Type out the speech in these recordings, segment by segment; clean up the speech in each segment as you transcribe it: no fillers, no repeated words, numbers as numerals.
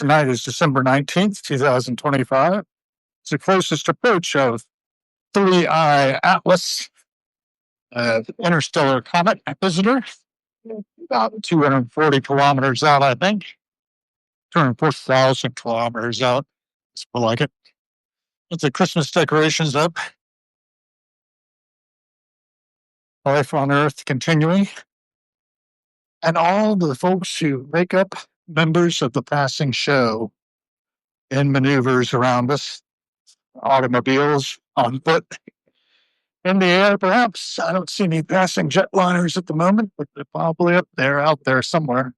Tonight is December 19th, 2025. It's the closest approach of 3I Atlas, interstellar comet visitor, about 240 kilometers out, I think. 240,000 kilometers out. It's more like it. With the Christmas decorations up. Life on Earth continuing. And all the folks who make up members of the passing show in maneuvers around us, automobiles, on foot, in the air, perhaps. I don't see any passing jetliners at the moment, but they're probably up there, out there somewhere.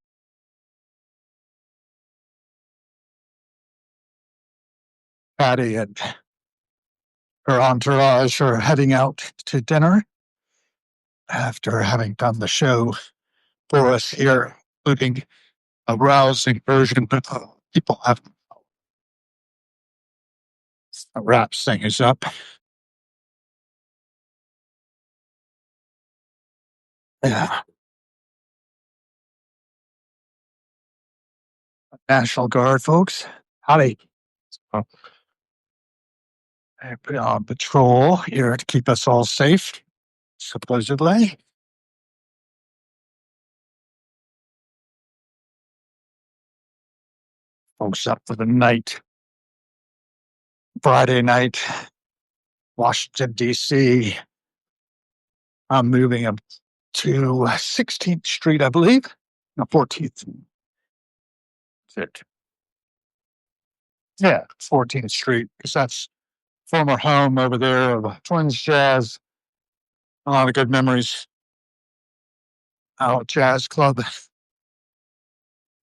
Patty and her entourage are heading out to dinner after having done the show for us here, including a rousing version that people have. A rap thing is up. Yeah. National Guard folks. Howdy. So, I've been on patrol here to keep us all safe, supposedly. Folks up for the night. Friday night, Washington, D.C. I'm moving up to 16th Street, I believe. No, 14th. That's it. Yeah, 14th Street, because that's former home over there of Twins Jazz. A lot of good memories. Out jazz club.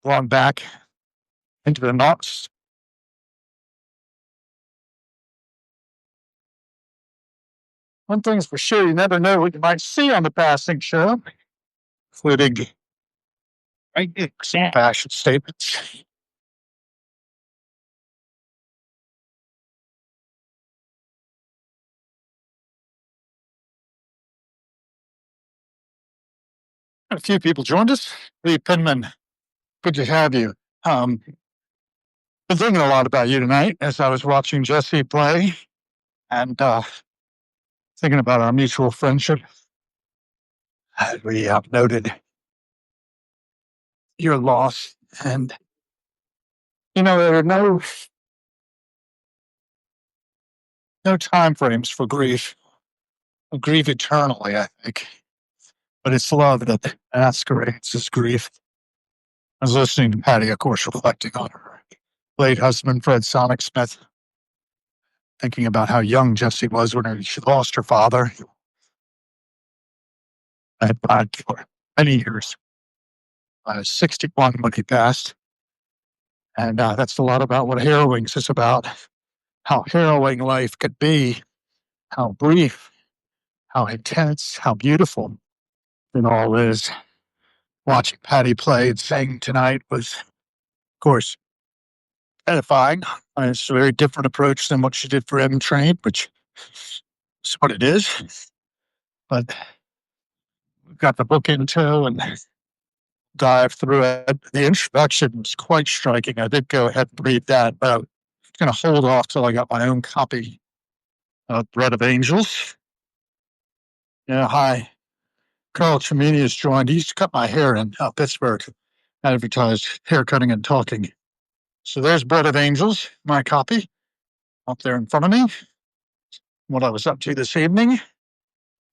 Going back into the knots. One thing's for sure, you never know what you might see on the passing show, including some fashion statements. A few people joined us. Lee Penman, good to have you. Been thinking a lot about you tonight as I was watching Jesse play and thinking about our mutual friendship. As we noted your loss, and there are no time frames for grief. We grieve eternally, I think, but it's love that masquerades as grief. I was listening to Patty, of course, reflecting on her late husband, Fred Sonic Smith, thinking about how young Jessie was when she lost her father. I had died for many years. I was 61 when he passed. And that's a lot about what harrowing is about, how harrowing life could be, how brief, how intense, how beautiful it all is. Watching Patty play and sing tonight was, of course, edifying. It's a very different approach than what she did for M Train, which is what it is. But we've got the book in tow and dive through it. The introduction was quite striking. I did go ahead and read that, but I'm going to hold off till I got my own copy of Bread of Angels. Yeah, hi. Carl Cimini has joined. He used to cut my hair in Pittsburgh, advertised haircutting and talking. So there's Bread of Angels, my copy, up there in front of me, what I was up to this evening.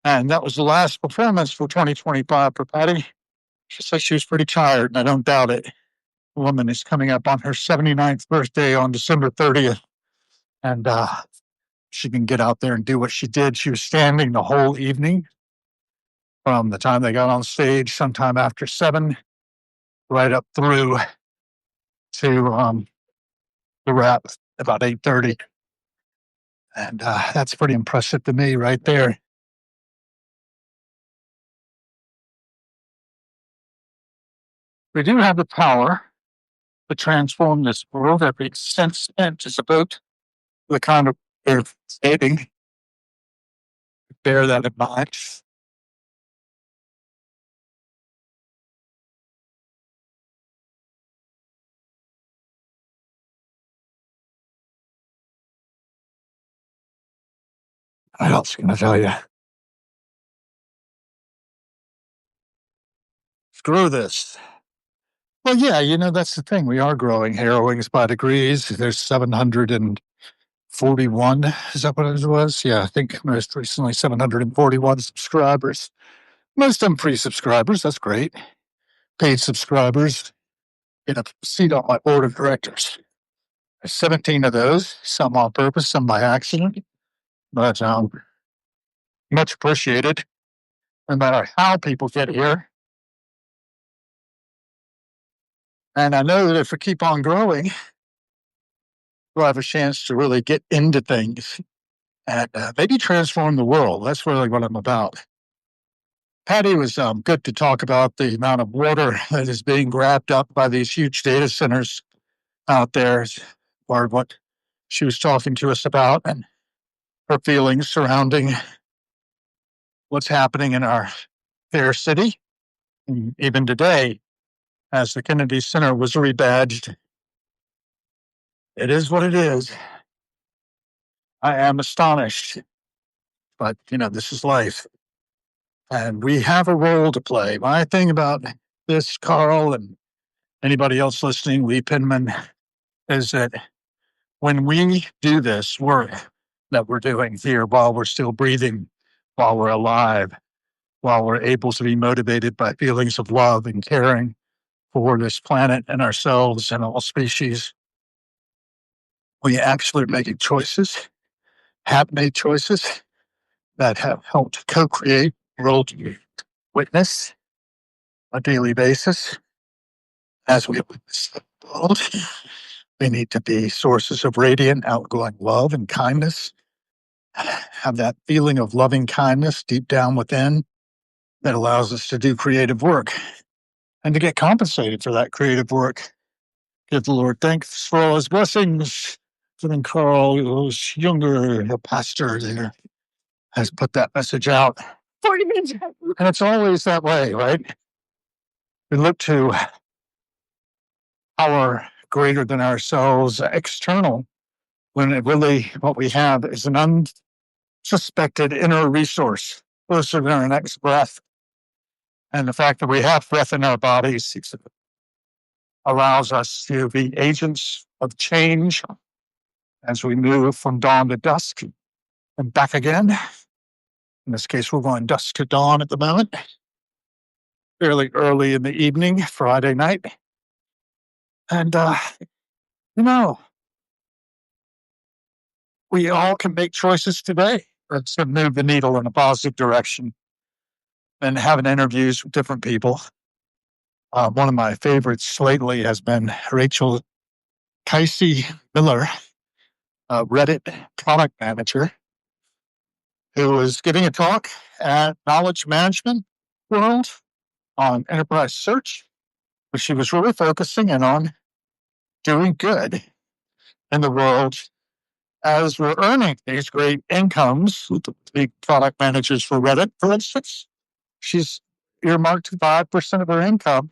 And that was the last performance for 2025 for Patty. She said she was pretty tired, and I don't doubt it. The woman is coming up on her 79th birthday on December 30th. And she can get out there and do what she did. She was standing the whole evening from the time they got on stage, sometime after 7, right up through to the wrap about 8:30. And that's pretty impressive to me right there. We do have the power to transform this world. Every cent spent is about the kind of saving. Bear that in mind. What else can I tell you? Screw this. Well, yeah, that's the thing. We are growing harrowings by degrees. There's 741. Is that what it was? Yeah, I think most recently 741 subscribers. Most of them free subscribers. That's great. Paid subscribers get a seat on my board of directors. There's 17 of those, some on purpose, some by accident, but much appreciated. No matter how people get here. And I know that if we keep on growing, we'll have a chance to really get into things and maybe transform the world. That's really what I'm about. Patty was good to talk about the amount of water that is being grabbed up by these huge data centers out there, as part of what she was talking to us about, and her feelings surrounding what's happening in our fair city. And even today, as the Kennedy Center was rebadged, it is what it is. I am astonished, but this is life. And we have a role to play. My thing about this, Carl, and anybody else listening, Lee Pinman, is that when we do this work that we're doing here while we're still breathing, while we're alive, while we're able to be motivated by feelings of love and caring for this planet and ourselves and all species, we actually are making choices, have made choices that have helped co-create world witness on a daily basis. As we witness the world, we need to be sources of radiant, outgoing love and kindness, have that feeling of loving kindness deep down within that allows us to do creative work and to get compensated for that creative work. Give the Lord thanks for all his blessings. And then Carl, who's younger, the pastor there, has put that message out. And it's always that way, right? We look to power greater than ourselves, external, when it really what we have is an unsuspected inner resource closer than our next breath. And the fact that we have breath in our bodies allows us to be agents of change as we move from dawn to dusk and back again. In this case, we're going dusk to dawn at the moment, fairly early in the evening, Friday night. And, you know, we all can make choices today to move the needle in a positive direction and having interviews with different people. One of my favorites lately has been Rachel Casey Miller, a Reddit product manager, who was giving a talk at Knowledge Management World on enterprise search, but she was really focusing in on doing good in the world as we're earning these great incomes. The big product managers for Reddit, for instance, she's earmarked 5% of her income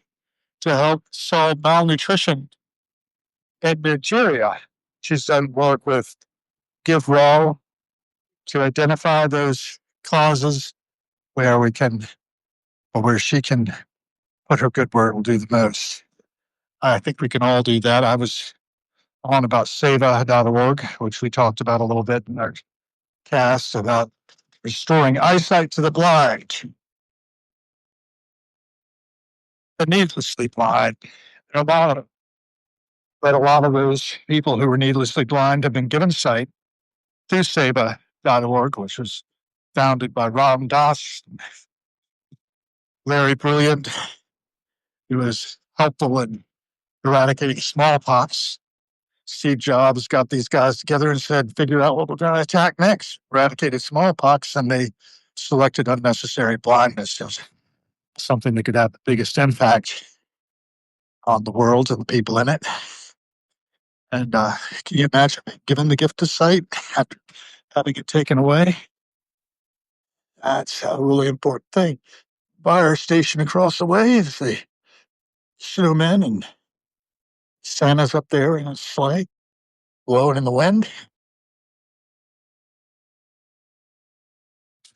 to help solve malnutrition in Nigeria. She's done work with Give Raw to identify those causes where we can, or where she can put her good word will do the most. I think we can all do that. I was on about seva.org, which we talked about a little bit in our cast about restoring eyesight to the blind, the needlessly blind. There are a lot of, but a lot of those people who were needlessly blind have been given sight through seva.org, which was founded by Ram Dass, very brilliant. He was helpful in eradicating smallpox. Steve Jobs got these guys together and said, figure out what we're going to attack next. Eradicated smallpox, and they selected unnecessary blindness as something that could have the biggest impact on the world and the people in it. And can you imagine given the gift of sight after having it taken away? That's a really important thing. Fire station across the way is the snowmen, and Santa's up there in a sleigh, blowing in the wind.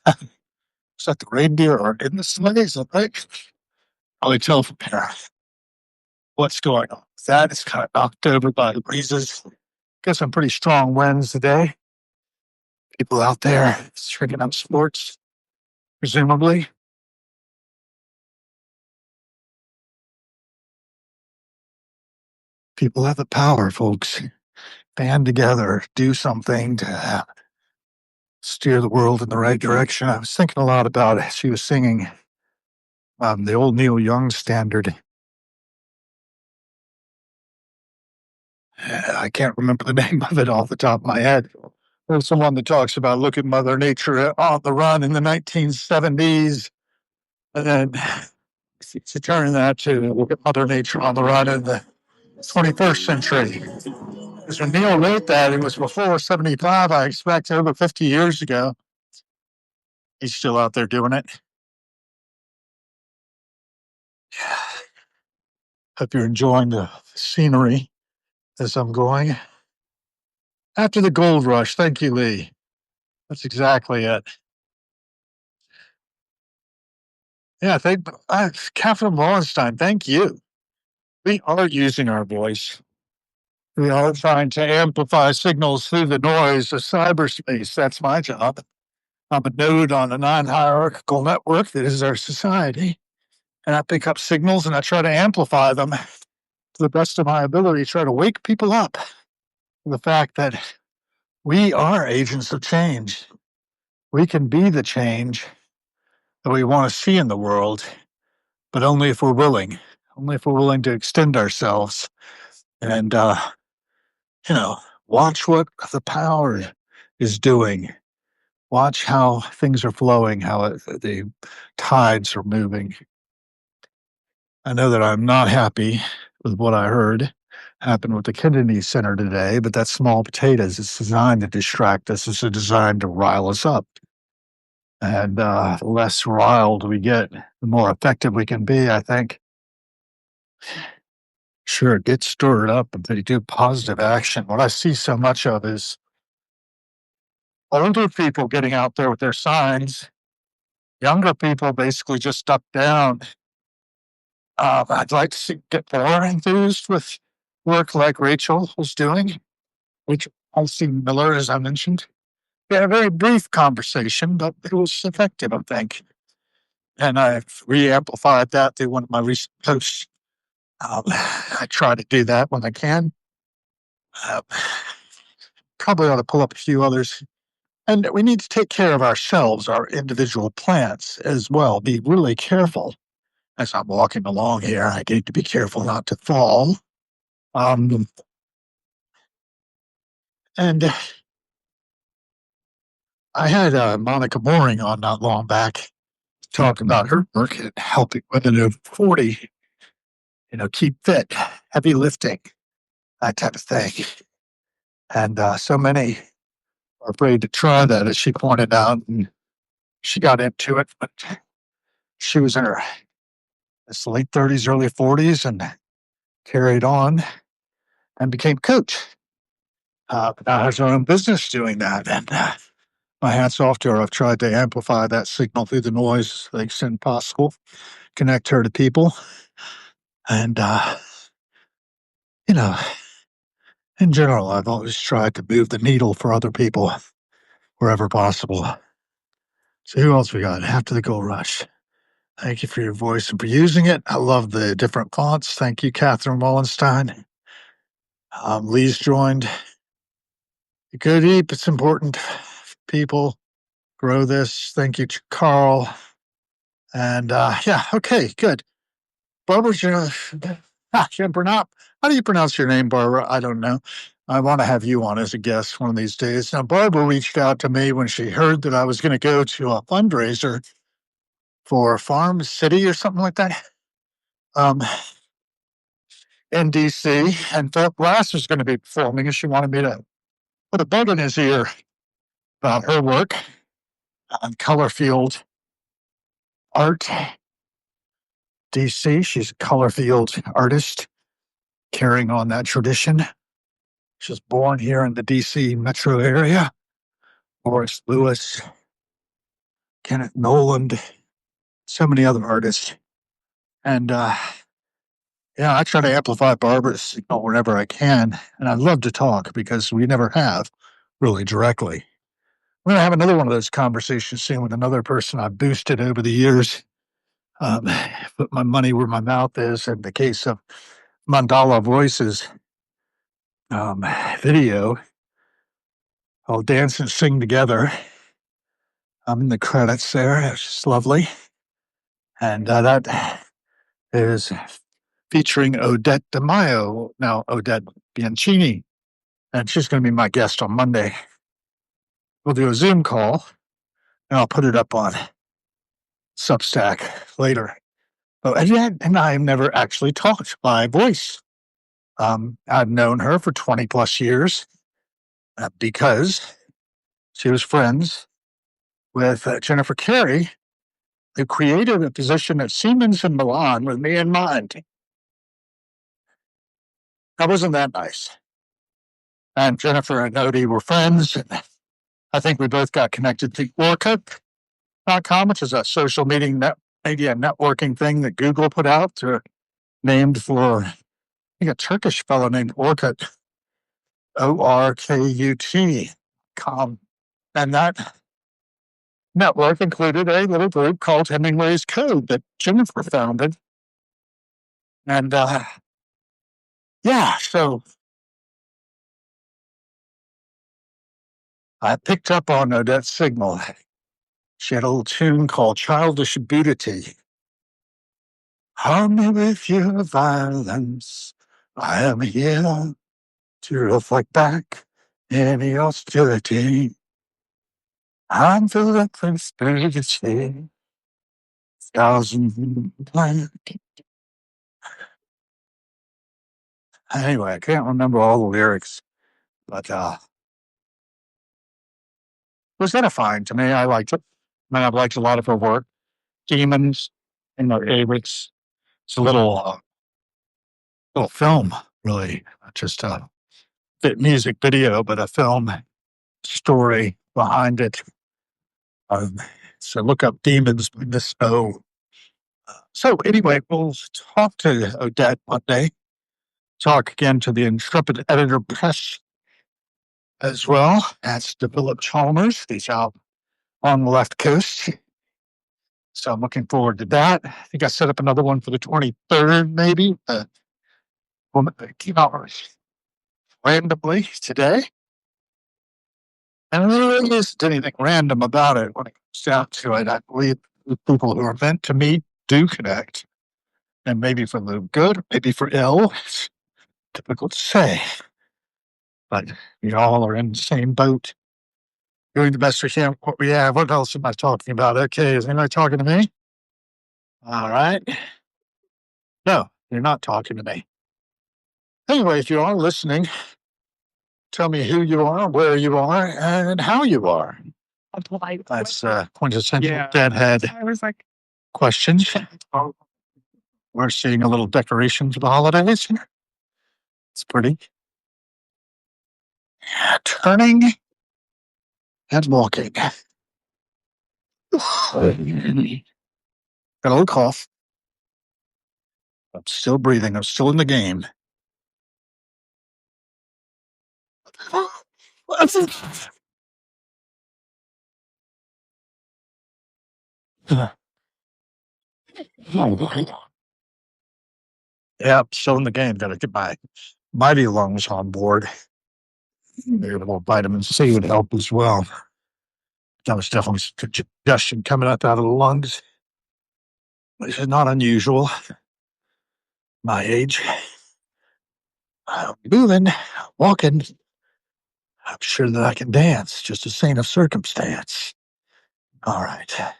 Is that the reindeer or in the sleigh? Is that right? Probably tell from here what's going on. That is kind of knocked over by the breezes. Got some pretty strong winds today. People out there striking up sports, presumably. People have the power, folks. Band together, do something to steer the world in the right direction. I was thinking a lot about it. She was singing the old Neil Young standard. I can't remember the name of it off the top of my head. There's someone that talks about look at Mother Nature on the run in the 1970s, and then to turn that to look at Mother Nature on the run in the 21st century. Because when Neil wrote that, it was before 75, I expect, over 50 years ago. He's still out there doing it. Hope you're enjoying the scenery as I'm going. After the gold rush, thank you, Lee. That's exactly it. Yeah, Catherine Wallenstein, thank you. We are using our voice. We are trying to amplify signals through the noise of cyberspace. That's my job. I'm a node on a non-hierarchical network that is our society. And I pick up signals and I try to amplify them to the best of my ability, try to wake people up to the fact that we are agents of change. We can be the change that we want to see in the world, but only if we're willing, to extend ourselves and, watch what the power is doing. Watch how things are flowing, how the tides are moving. I know that I'm not happy with what I heard happened with the Kennedy Center today, but that's small potatoes. It's designed to distract us. It's designed to rile us up. And the less riled we get, the more effective we can be, I think. Sure, get stirred up and they do positive action. What I see so much of is older people getting out there with their signs, younger people basically just duck down. I'd like to get more enthused with work like Rachel was doing, which Alcine Miller, as I mentioned. We had a very brief conversation, but it was effective, I think. And I've re-amplified that through one of my recent posts. I try to do that when I can. Uh, Probably ought to pull up a few others. And we need to take care of ourselves, our individual plants as well. Be really careful. As I'm walking along here, I need to be careful not to fall. And I had Monica Mooring on not long back talking about her work at helping women over 40, keep fit, heavy lifting, that type of thing. And so many are afraid to try that, as she pointed out. And she got into it, but she was in her late 30s, early 40s, and carried on and became coach. Now has her own business doing that. And my hat's off to her. I've tried to amplify that signal through the noise to the extent possible, connect her to people. And, in general, I've always tried to move the needle for other people wherever possible. So who else we got? After the Gold Rush. Thank you for your voice and for using it. I love the different fonts. Thank you, Catherine Wallenstein. Lee's joined. Go deep. It's important. People grow this. Thank you, Carl. And okay, good. Barbara, how do you pronounce your name, Barbara? I don't know. I want to have you on as a guest one of these days. Now, Barbara reached out to me when she heard that I was going to go to a fundraiser for Farm City or something like that in D.C. And Philip Glass was going to be performing, and she wanted me to put a bug in his ear about her work on color field art. DC. She's a color field artist carrying on that tradition. She was born here in the DC metro area. Horace Lewis Kenneth Noland, so many other artists. And yeah, I try to amplify Barbara's signal whenever I can. And I'd love to talk because we never have really directly. We're going to have another one of those conversations soon with another person I've boosted over the years. Put my money where my mouth is. In the case of Mandala Voices video, I'll dance and sing together. I'm in the credits there. It's just lovely. And that is featuring Odette DeMaio, now Odette Bianchini. And she's going to be my guest on Monday. We'll do a Zoom call, and I'll put it up on Substack later. Oh, and I've never actually talked by voice. I've known her for 20 plus years because she was friends with Jennifer Carey, who created a position at Siemens in Milan with me in mind. That wasn't that nice. And Jennifer and Odie were friends. And I think we both got connected to Orkut.com, which is a social media networking thing that Google put out, named for, I think, a Turkish fellow named Orkut, ORKUT.com. And that network included a little group called Hemingway's Code that Jennifer founded. And yeah, so I picked up on Odette's signal. She had a little tune called Childish Beauty. Harm me with your violence. I am here to reflect back any hostility. I'm filled up with spirituality. Thousand blank. Anyway, I can't remember all the lyrics, but it was edifying to me. I liked it. And I've liked a lot of her work. Demons and my favorites. It's a little film, really, not just a music video, but a film story behind it. So look up Demons by Miss O. So anyway, we'll talk to Odette Monday. Talk again to the intrepid editor press as well. That's to Philip Chalmers. He's out on the left coast. So I'm looking forward to that. I think I set up another one for the 23rd, maybe. Woman that came out randomly today. And there really isn't anything random about it when it comes down to it. I believe the people who are meant to meet do connect. And maybe for the good, maybe for ill. It's difficult to say. But we all are in the same boat, doing the best we can with what we have. What else am I talking about? Okay, is anybody talking to me? All right. No, you're not talking to me. Anyway, if you are listening, tell me who you are, where you are, and how you are. That's quintessential deadhead questions. We're seeing a little decoration for the holidays here. It's pretty. Turning and walking. Got a little cough. I'm still breathing. I'm still in the game. Yeah, still in the game. Got to get my mighty lungs on board. Maybe a little vitamin C would help as well. That was definitely some congestion coming up out of the lungs. This is not unusual. My age. I'm moving, walking. I'm sure that I can dance, just a saint of circumstance. All right. Are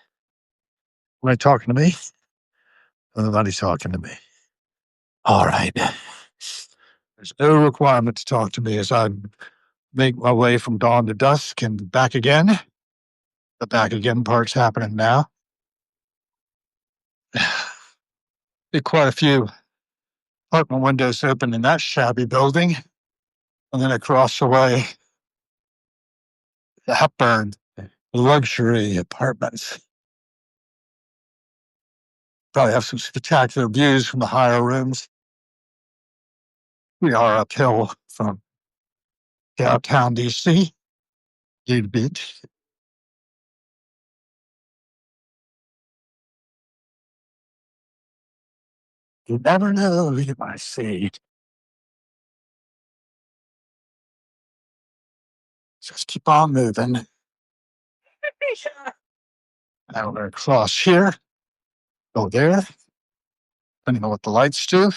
they talking to me? Nobody's talking to me. All right. There's no requirement to talk to me as I make my way from dawn to dusk and back again. The back again part's happening now. Be quite a few apartment windows open in that shabby building. And then across the way, the Hepburn luxury apartments. Probably have some spectacular views from the higher rooms. We are uphill from downtown DC, a bit. You never know who you might see. Just keep on moving. Now we're across here. Go there. Depending on what the lights do.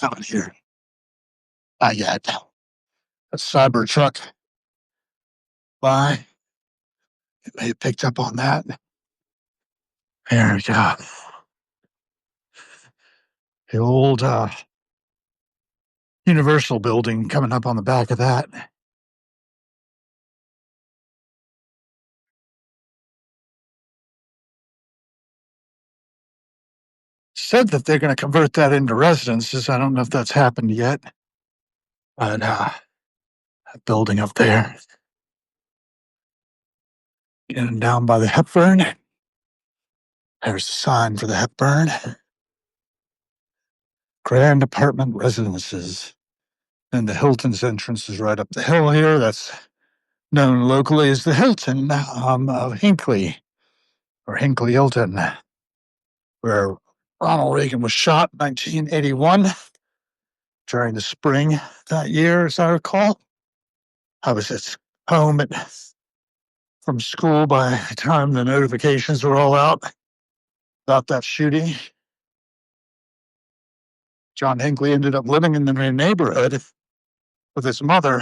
Coming here. Not yet. A cyber truck by. It may have picked up on that. There we go. The old Universal building coming up on the back of that. Said that they're going to convert that into residences. I don't know if that's happened yet. But that building up there. Getting down by the Hepburn. There's a sign for the Hepburn. Grand Apartment Residences. And the Hilton's entrance is right up the hill here. That's known locally as the Hilton of Hinckley, or Hinckley Hilton, where Ronald Reagan was shot in 1981 during the spring that year, as I recall. I was at home from school by the time the notifications were all out about that shooting. John Hinckley ended up living in the neighborhood with his mother,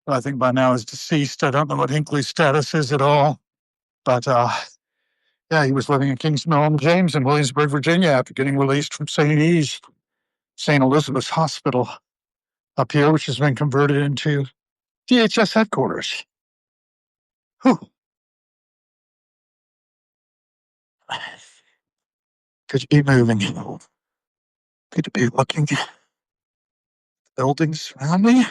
who I think by now is deceased. I don't know what Hinckley's status is at all. But yeah, he was living in Kings Mill and James in Williamsburg, Virginia, after getting released from St. Elizabeth's Hospital up here, which has been converted into DHS headquarters. Whew. Good to be moving. Good to be looking at buildings around me.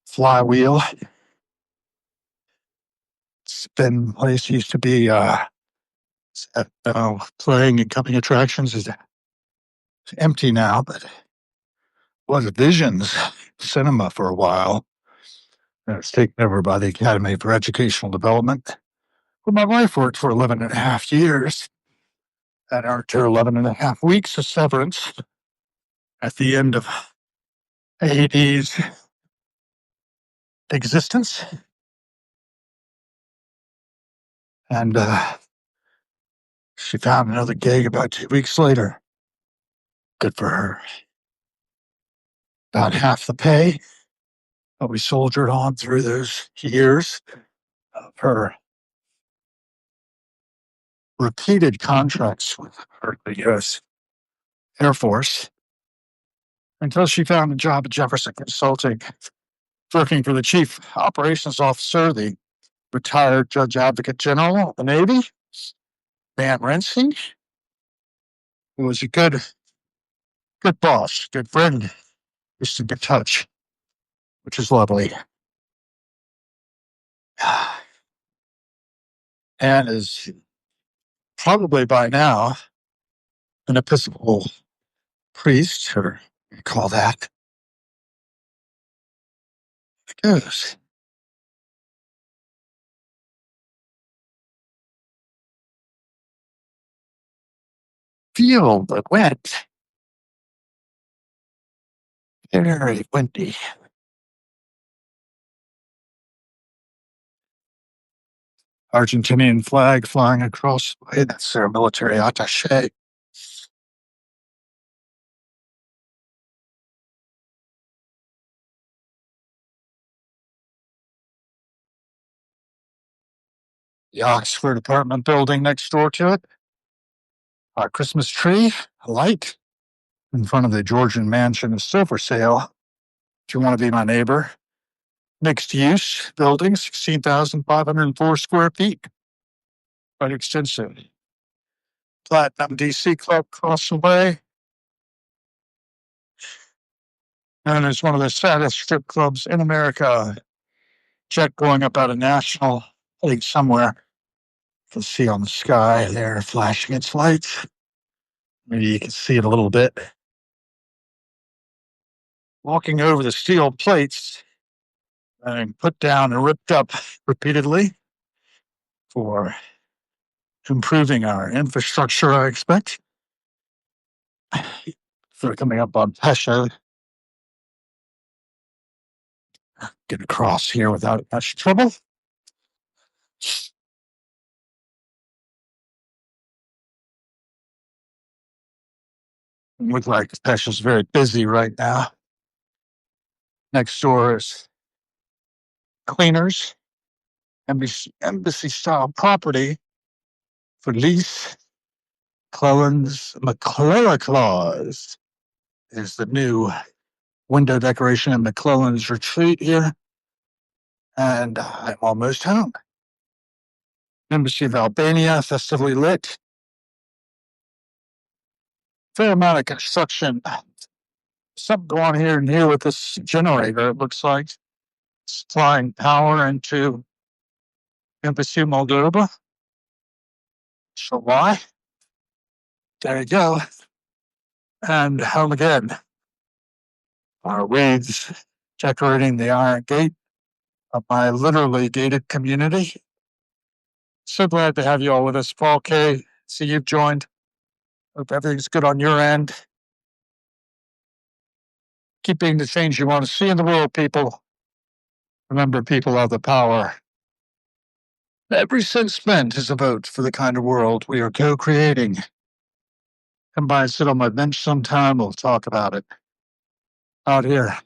Flywheel. Spin place used to be playing and coming attractions is empty now, but was Visions Cinema for a while. And it was taken over by the Academy for Educational Development, where my wife worked for 11 and a half years. That earned her 11 and a half weeks of severance at the end of AD's existence. And she found another gig about 2 weeks later. Good for her. About half the pay, but we soldiered on through those years of her repeated contracts with the U.S. Air Force until she found a job at Jefferson Consulting, working for the Chief Operations Officer, the retired Judge Advocate General of the Navy, Van Rensing, who was a good boss, good friend, just a good touch, which is lovely. And is probably by now an Episcopal priest, or you call that. It goes. Feel the wind. Very windy. Argentinian flag flying across the way. That's their military attaché. The Oxford apartment building next door to it. Our Christmas tree, a light in front of the Georgian mansion is still for sale. If you want to be my neighbor, mixed use building, 16,504 square feet. Quite extensive. Platinum DC Club across the way. And it's one of the saddest strip clubs in America. Check going up out of National heading somewhere. You can see on the sky there flashing its lights. Maybe you can see it a little bit. Walking over the steel plates and put down and ripped up repeatedly for improving our infrastructure, I expect. So coming up on Pesha, get across here without much trouble. Looks like Pesha's very busy right now. Next door is cleaners, embassy style property for lease. McClellan Claus is the new window decoration in McClellan's retreat here. And I'm almost home. Embassy of Albania, festively lit. Fair amount of construction. Something going on here and here with this generator, it looks like. Supplying power into Embassy Moldova. So why? There you go. And home again. Our wreaths decorating the iron gate of my literally gated community. So glad to have you all with us. Paul K., see you've joined. Hope everything's good on your end. Keep being the change you want to see in the world, people. Remember, people have the power. Every cent spent is a vote for the kind of world we are co-creating. Come by and sit on my bench sometime. We'll talk about it. Out here.